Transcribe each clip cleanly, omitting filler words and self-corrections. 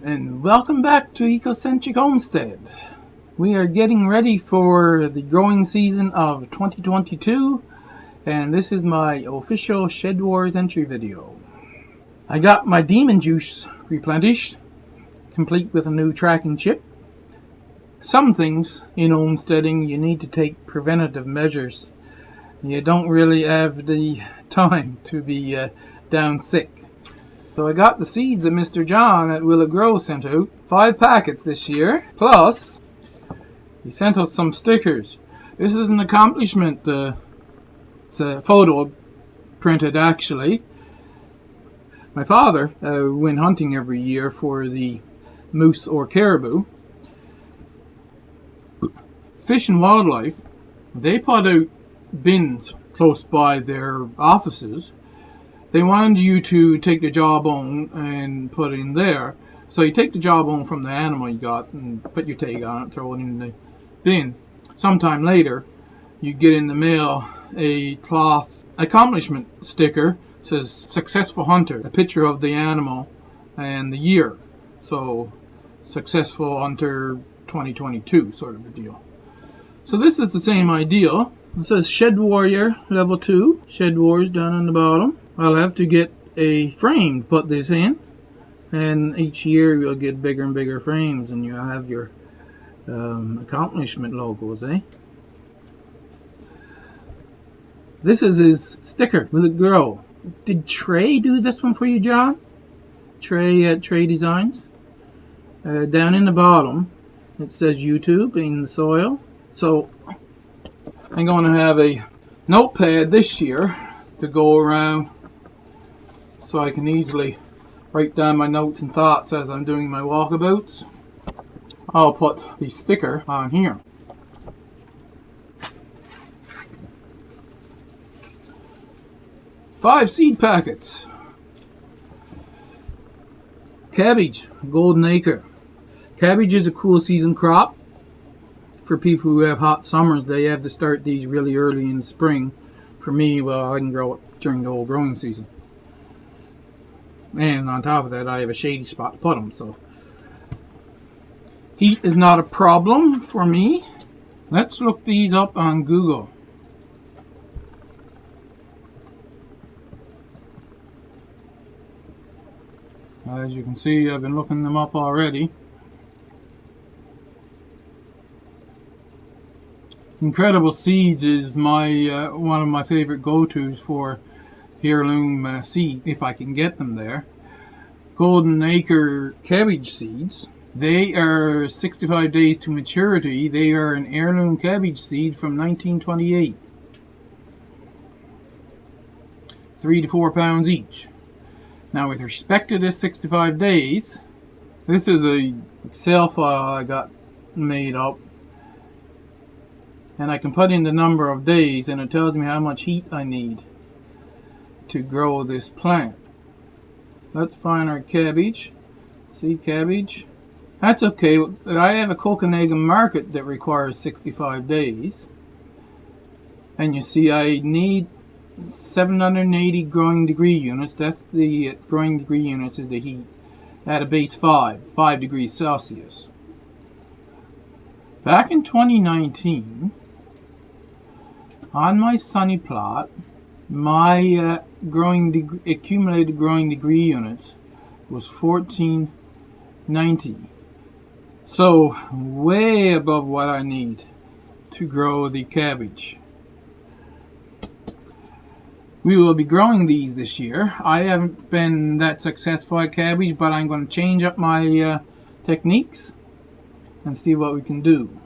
And welcome back to Ecocentric Homestead. We are getting ready for the growing season of 2022, and this is my official Shed Wars entry video. I got my demon juice replenished, complete with a new tracking chip. Some things in homesteading you need to take preventative measures. You don't really have the time to be down sick. So I got the seeds that Mr. John at Will It Grow sent out. 5 packets this year. Plus, he sent us some stickers. This is an accomplishment. It's a photo printed actually. My father went hunting every year for the moose or caribou. Fish and Wildlife, they put out bins close by their offices. They wanted you to take the jawbone and put it in there. So you take the jawbone from the animal you got and put your tag on it, throw it in the bin. Sometime later, you get in the mail a cloth accomplishment sticker. It says Successful Hunter, a picture of the animal and the year. So, Successful Hunter 2022 sort of a deal. So this is the same idea. It says Shed Warrior Level 2, Shed Wars down on the bottom. I'll have to get a frame to put this in, and each year you'll get bigger and bigger frames, and you'll have your accomplishment logos, eh? This is his sticker. Will it grow? Did Trey do this one for you, John? Trey at Trey Designs. Down in the bottom, it says YouTube in the soil. So I'm going to have a notepad this year to go around so I can easily write down my notes and thoughts as I'm doing my walkabouts. I'll put the sticker on here. Five seed packets. Cabbage, Golden Acre. Cabbage is a cool season crop. For people who have hot summers, they have to start these really early in the spring. For me, well, I can grow it during the whole growing season. And on top of that, I have a shady spot to put them, so heat is not a problem for me. Let's look these up on Google. As you can see, I've been looking them up already. Incredible Seeds is my one of my favorite go-tos for heirloom seed, if I can get them there. Golden Acre cabbage seeds. They are 65 days to maturity. They are an heirloom cabbage seed from 1928. 3 to 4 pounds each. Now, with respect to this 65 days, this is a Excel file I got made up. And I can put in the number of days, and it tells me how much heat I need to grow this plant. Let's find our cabbage. See, cabbage. That's okay. I have a Copenhagen market that requires 65 days. And you see, I need 780 growing degree units. That's the growing degree units is the heat. At a base 5 degrees Celsius. Back in 2019, on my sunny plot, my accumulated growing degree units was 1490. So way above what I need to grow the cabbage. We will be growing these this year. I haven't been that successful at cabbage, but I'm going to change up my techniques and see what we can do.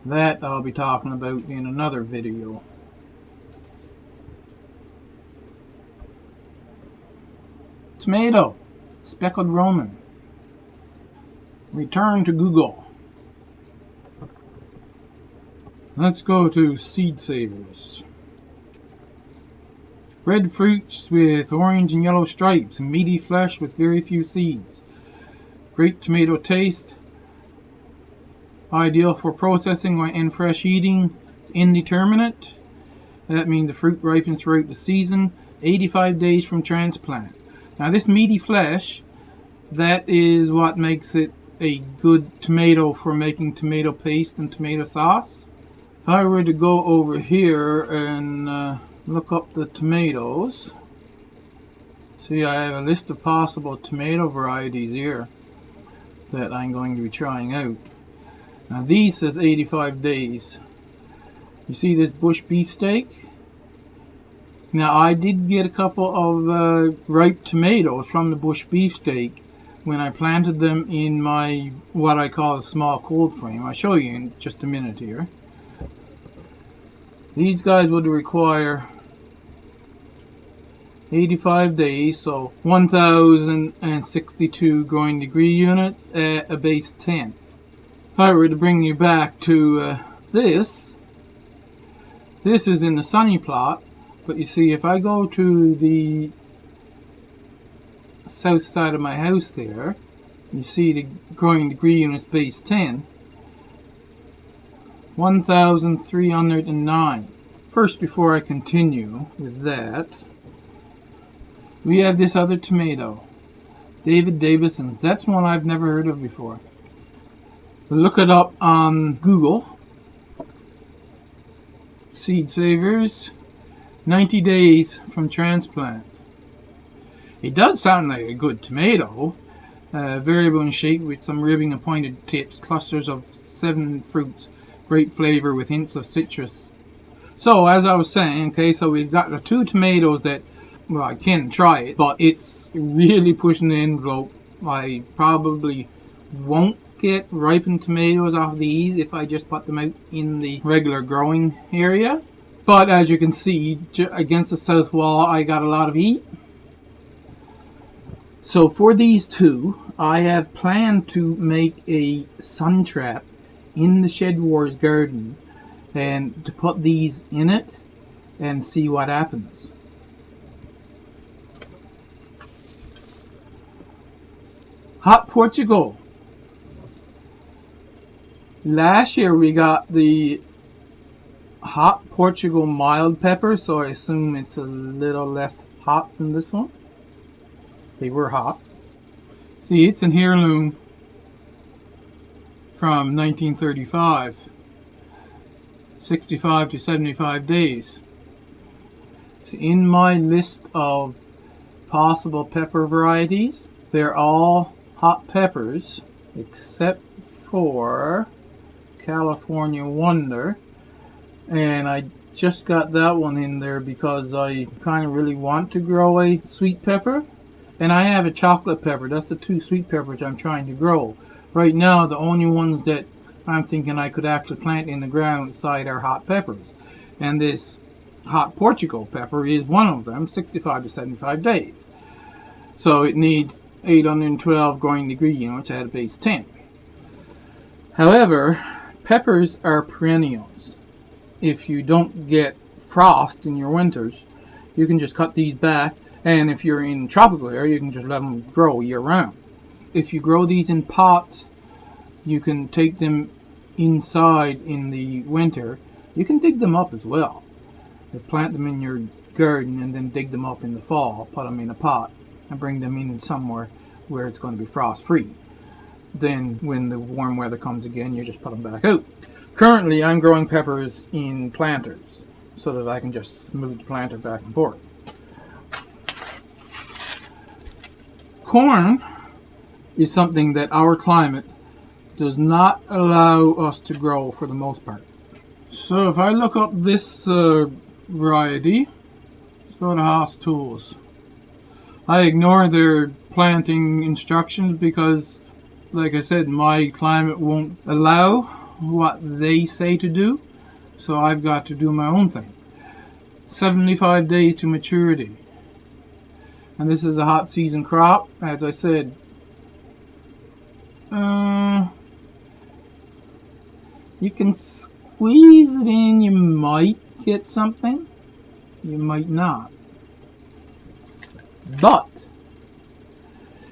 That I'll be talking about in another video. Tomato, Speckled Roman. Return to Google. Let's go to Seed Savers. Red fruits with orange and yellow stripes, and meaty flesh with very few seeds. Great tomato taste. Ideal for processing and fresh eating. It's indeterminate. That means the fruit ripens throughout the season. 85 days from transplant. Now this meaty flesh That is what makes it a good tomato for making tomato paste and tomato sauce. If I were to go over here and look up the tomatoes, see, I have a list of possible tomato varieties here that I'm going to be trying out. Now these says 85 days. You see this bush beefsteak? Now I did get a couple of ripe tomatoes from the bush beefsteak when I planted them in my, what I call a small cold frame. I'll show you in just a minute here. These guys would require 85 days, so 1062 growing degree units at a base 10. If I were to bring you back to this is in the sunny plot, but you see if I go to the south side of my house there, you see the growing degree units base 10, 1309. First, before I continue with that, we have this other tomato, David Davidson's. That's one I've never heard of before. Look it up on Google. Seed savers, 90 days from transplant. It does sound like a good tomato. Variable in shape with some ribbing and pointed tips, clusters of 7 fruits, great flavor with hints of citrus. So, as I was saying, okay, so we've got the 2 tomatoes that, well, I can try it, but it's really pushing the envelope. I probably won't get ripened tomatoes off these if I just put them out in the regular growing area. But as you can see, against the south wall, I got a lot of heat. So for these 2, I have planned to make a sun trap in the Shedwars garden and to put these in it and see what happens. Hot Portugal. Last year we got the Hot Portugal mild pepper, so I assume it's a little less hot than this one. They were hot. See, it's an heirloom from 1935. 65 to 75 days. So in my list of possible pepper varieties, they're all hot peppers except for California Wonder. And I just got that one in there because I kind of really want to grow a sweet pepper. And I have a chocolate pepper. That's the 2 sweet peppers I'm trying to grow. Right now, the only ones that I'm thinking I could actually plant in the ground outside are hot peppers. And this Hot Portugal pepper is one of them, 65 to 75 days. So it needs 812 growing degree units at a base 10. However, peppers are perennials. If you don't get frost in your winters, you can just cut these back. And if you're in tropical area, you can just let them grow year round. If you grow these in pots, you can take them inside in the winter. You can dig them up as well. You plant them in your garden and then dig them up in the fall, put them in a pot and bring them in somewhere where it's going to be frost free. Then when the warm weather comes again, you just put them back out. Currently I'm growing peppers in planters so that I can just move the planter back and forth. Corn is something that our climate does not allow us to grow for the most part. So if I look up this variety, let's go to Haas Tools. I ignore their planting instructions because, like I said, my climate won't allow what they say to do, so I've got to do my own thing. 75 days to maturity. And this is a hot season crop, as I said. You can squeeze it in, you might get something, you might not. But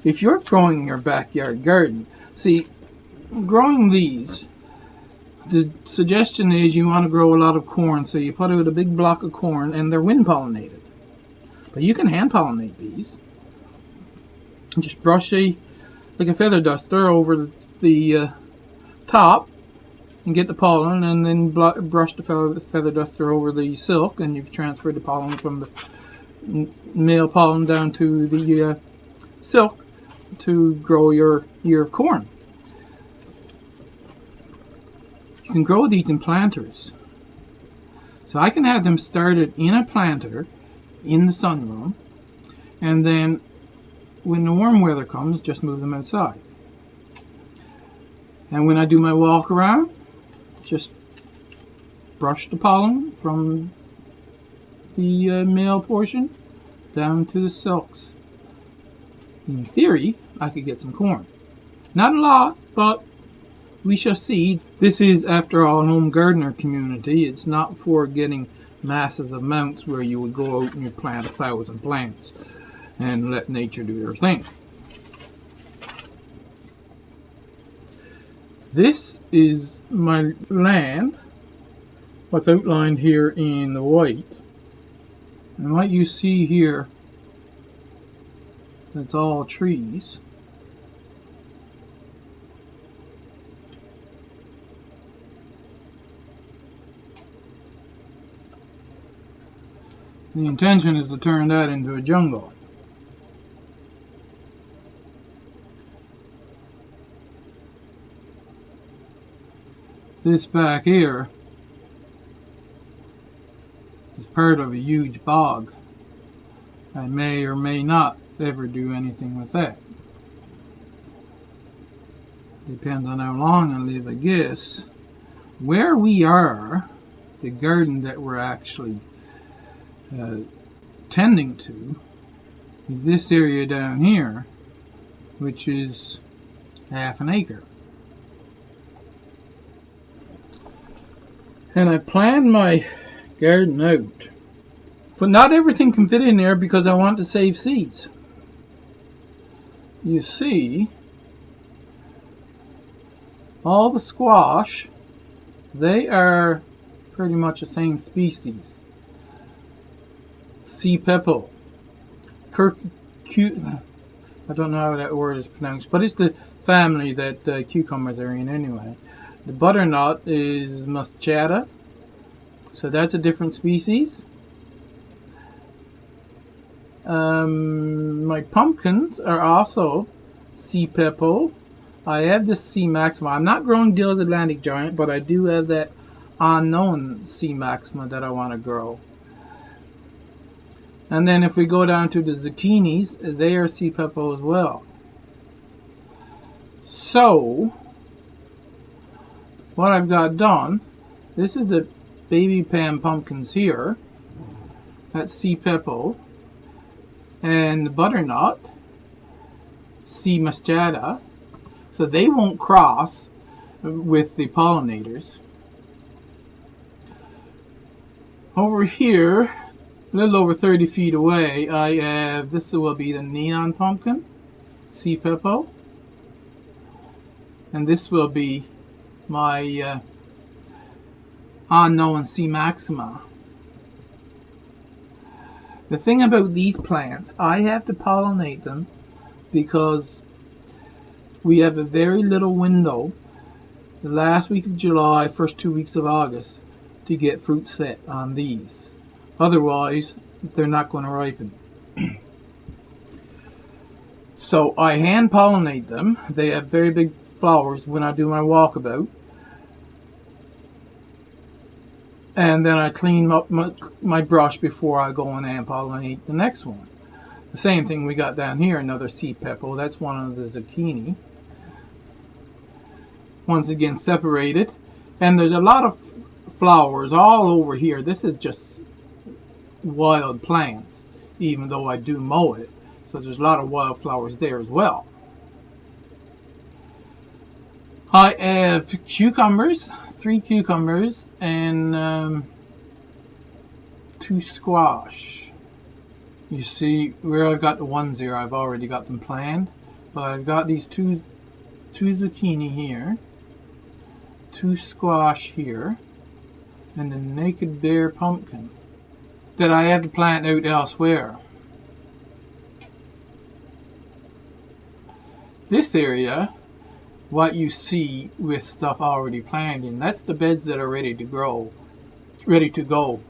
if you're growing in your backyard garden, see, growing these, the suggestion is you want to grow a lot of corn, so you put out a big block of corn and they're wind pollinated. But you can hand pollinate these. Just brush a like a feather duster over the top and get the pollen, and then brush the feather duster over the silk, and you've transferred the pollen from the male pollen down to the silk to grow your ear of corn. You can grow these in planters. So I can have them started in a planter in the sunroom, and then when the warm weather comes, just move them outside. And when I do my walk around, just brush the pollen from the male portion down to the silks. In theory, I could get some corn. Not a lot, but we shall see. This is, after all, an home gardener community. It's not for getting masses of amounts where you would go out and you plant 1,000 plants and let nature do their thing. This is my land, what's outlined here in the white. And what you see here, that's all trees. The intention is to turn that into a jungle. This back here is part of a huge bog. I may or may not ever do anything with that. Depends on how long I live, I guess. Where we are, the garden that we're actually tending to, is this area down here, which is half an acre. And I planned my garden out, but not everything can fit in there because I want to save seeds. You see, all the squash, they are pretty much the same species. Sea peppo, I don't know how that word is pronounced, but it's the family that cucumbers are in anyway. The butternut is muscata, so that's a different species. My pumpkins are also sea peppo. I have this sea maxima. I'm not growing Dill's Atlantic Giant, but I do have that unknown sea maxima that I want to grow. And then if we go down to the zucchinis, they are sea peppo as well. So what I've got done, this is the baby pan pumpkins here. That's sea peppo. And the butternut, sea muscata. So they won't cross with the pollinators. Over here, a little over 30 feet away, I have, this will be the neon pumpkin, sea peppo. And this will be my unknown sea maxima. The thing about these plants, I have to pollinate them because we have a very little window, the last week of July, first 2 weeks of August, to get fruit set on these. Otherwise, they're not going to ripen. So I hand pollinate them. They have very big flowers when I do my walkabout. And then I clean up my brush before I go and hand pollinate the next one. The same thing we got down here, another sea peppo. That's one of the zucchini. Once again separated. And there's a lot of flowers all over here. This is just wild plants, even though I do mow it. So there's a lot of wildflowers there as well. I have cucumbers, 3 cucumbers, and 2 squash. You see where I've got the ones here, I've already got them planned. But I've got these two zucchini here, 2 squash here, and a naked bare pumpkin that I have to plant out elsewhere. This area, what you see with stuff already planted, that's the beds that are ready to grow, ready to go.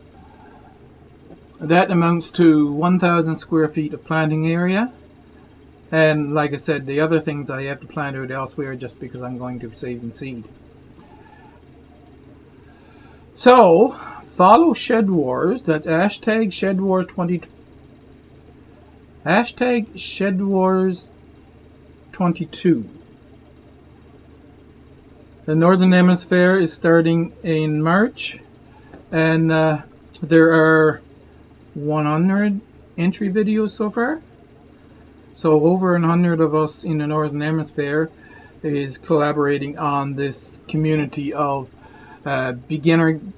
That amounts to 1,000 square feet of planting area. And like I said, the other things I have to plant out elsewhere just because I'm going to be saving seed. So, follow SHEDWARS. That's hashtag SHEDWARS22. Hashtag SHEDWARS22. The Northern Hemisphere is starting in March. And there are 100 entry videos so far. So over 100 of us in the Northern Hemisphere is collaborating on this community of beginning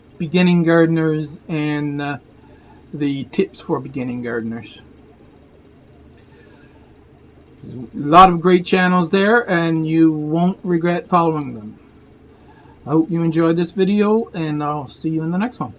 gardeners and the tips for beginning gardeners. There's a lot of great channels there, and you won't regret following them. I hope you enjoyed this video, and I'll see you in the next one.